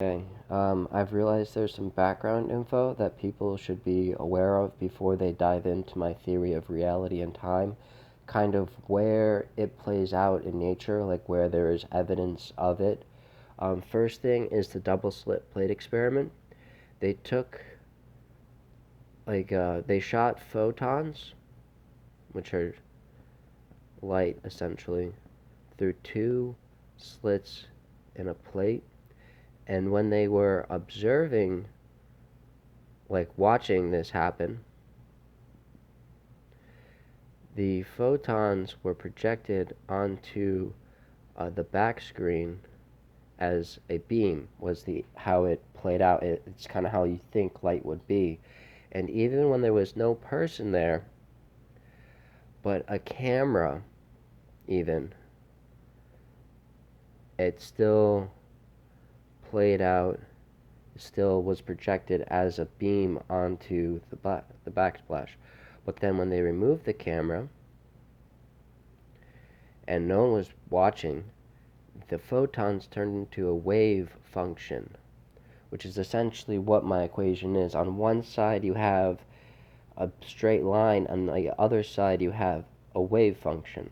Okay, I've realized there's some background info that people should be aware of before they dive into my theory of reality and time, kind of where it plays out in nature, like where there is evidence of it. First thing is the double slit plate experiment. They took, they shot photons, which are light essentially, through two slits in a plate, and when they were observing, like watching this happen, the photons were projected onto the back screen as a beam was the how it played out. It's kind of how you think light would be. And even when there was no person there, but a camera even, it still played out, still was projected as a beam onto the backsplash. But then when they removed the camera and no one was watching, the photons turned into a wave function, which is essentially what my equation is. On one side you have a straight line, on the other side you have a wave function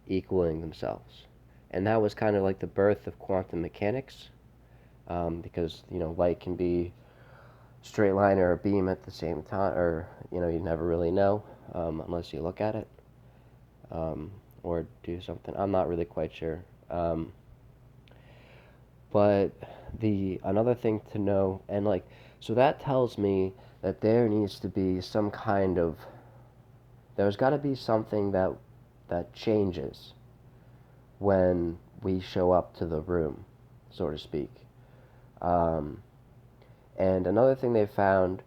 equaling themselves. And that was kind of like the birth of quantum mechanics, because light can be straight line or a beam at the same time, or you never really know unless you look at it, or do something. I'm not really quite sure. But the another thing to know, and so that tells me that there needs to be some kind of, there's got to be something that changes when we show up to the room, so to speak. Um, and another thing they found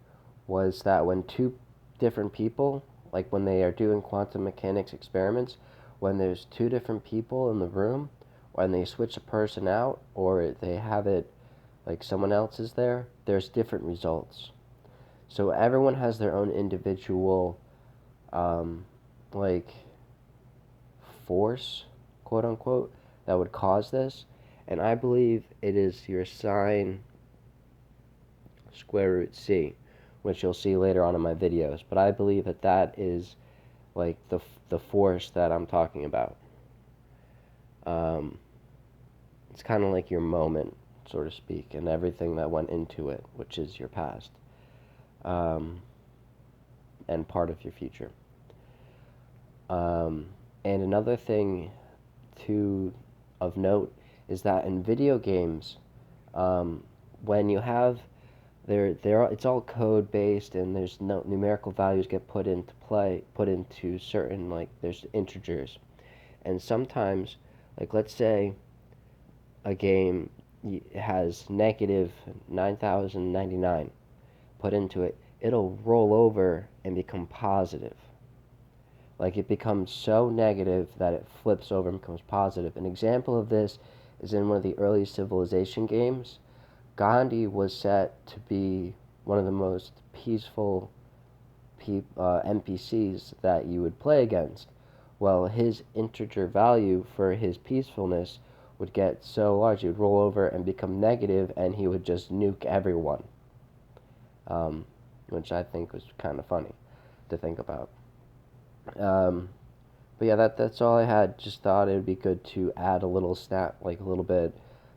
was that when two different people, like when they are doing quantum mechanics experiments, when there's two different people in the room, when they switch a person out or they have it like someone else is there, there's different results. So everyone has their own individual, um, like, force, quote unquote, that would cause this. And I believe it is your sine square root c, which you'll see later on in my videos. But I believe that is like the force that I'm talking about. Um, it's kind of like your moment, so to speak, and everything that went into it, which is your past, um, and part of your future. Um, and another thing to of note is that in video games, um, when you have it's all code based, and there's no numerical values get put into certain, like there's integers, and sometimes, like let's say a game has negative 9,099 put into it, it'll roll over and become positive. Like it becomes so negative that it flips over and becomes positive. An example of this is in one of the early Civilization games. Gandhi was set to be one of the most peaceful NPCs that you would play against. Well, his integer value for his peacefulness would get so large, he would roll over and become negative, and he would just nuke everyone, which I think was kind of funny to think about. Um, but yeah, that's all I had. Just thought it would be good to add a little like a little bit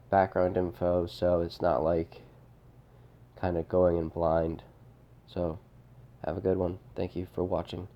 background info, so it's not like kind of going in blind. So have a good one. Thank you for watching.